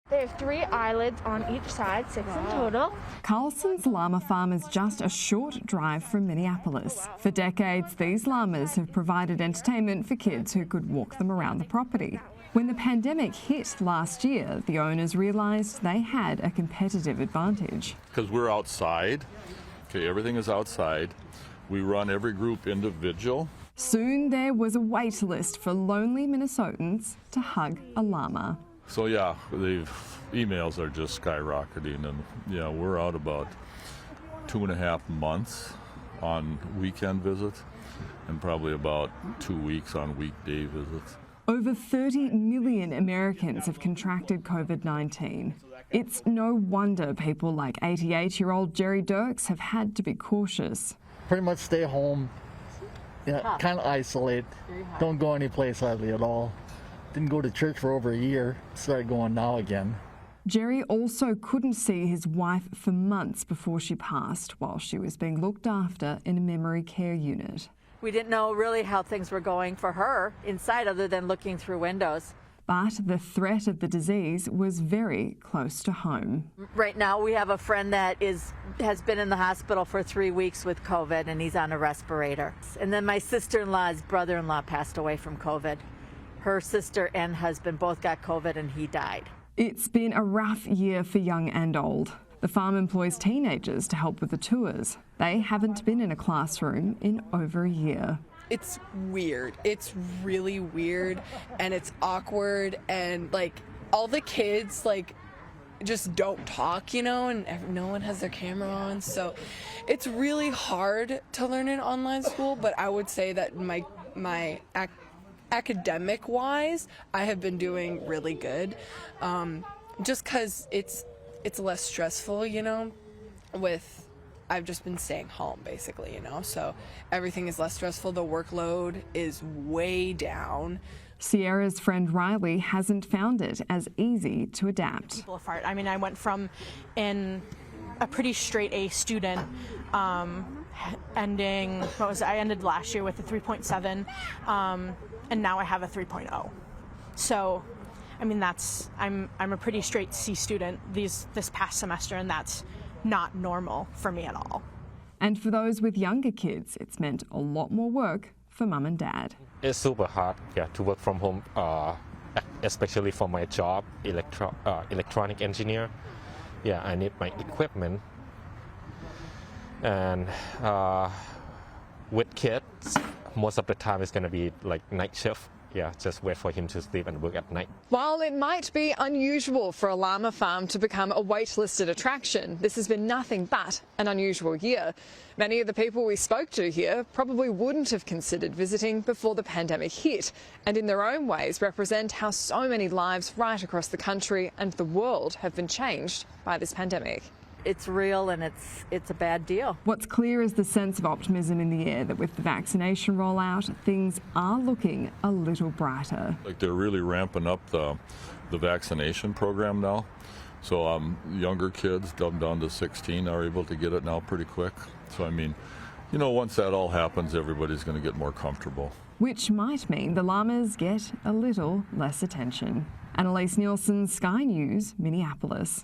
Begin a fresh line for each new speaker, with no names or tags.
There are 3 eyelids on each side, 6 in total.
Carlson's llama farm is just a short drive from Minneapolis. For decades, these llamas have provided entertainment for kids who could walk them around the property. When the pandemic hit last year, the owners realised they had a competitive advantage.
Because we're outside, okay, everything is outside. We run every group individual.
Soon there was a wait list for lonely Minnesotans to hug a llama.
So yeah, the emails are just skyrocketing, and yeah, we're out about 2.5 months on weekend visits and probably about 2 weeks on weekday visits.
Over 30 million Americans have contracted COVID-19. It's no wonder people like 88-year-old Jerry Dirks have had to be cautious.
Pretty much stay home, kind of isolate, don't go anyplace hardly at all. Didn't go to church for over a year, started going now again.
Jerry also couldn't see his wife for months before she passed while she was being looked after in a memory care unit.
We didn't know really how things were going for her inside other than looking through windows.
But the threat of the disease was very close to home.
Right now we have a friend that has been in the hospital for 3 weeks with COVID, and he's on a respirator. And then my sister-in-law's brother-in-law passed away from COVID. Her sister and husband both got COVID and he died.
It's been a rough year for young and old. The farm employs teenagers to help with the tours. They haven't been in a classroom in over a year.
It's weird. It's really weird, and it's awkward, and like all the kids like just don't talk, you know, and no one has their camera on. So it's really hard to learn in online school, but I would say that my academic wise, I have been doing really good, just because it's less stressful, you know, I've just been staying home basically, you know, so everything is less stressful. The workload is way down.
Sierra's friend Riley hasn't found it as easy to adapt.
I mean, I went from a pretty straight A student, I ended last year with a 3.7, and now I have a 3.0. So, I mean, I'm a pretty straight C student this past semester, and that's not normal for me at all.
And for those with younger kids, it's meant a lot more work for mum and dad.
It's super hard, to work from home, especially for my job, electronic engineer. Yeah, I need my equipment. And with kids, most of the time it's going to be like night shift. Yeah, just wait for him to sleep and work at night.
While it might be unusual for a llama farm to become a waitlisted attraction, this has been nothing but an unusual year. Many of the people we spoke to here probably wouldn't have considered visiting before the pandemic hit, and in their own ways represent how so many lives right across the country and the world have been changed by this pandemic.
It's real, and it's a bad deal.
What's clear is the sense of optimism in the air that with the vaccination rollout, things are looking a little brighter.
Like they're really ramping up the vaccination program now. So younger kids, dumbed down to 16, are able to get it now pretty quick. So I mean, you know, once that all happens, everybody's going to get more comfortable.
Which might mean the llamas get a little less attention. Annalise Nielsen, Sky News, Minneapolis.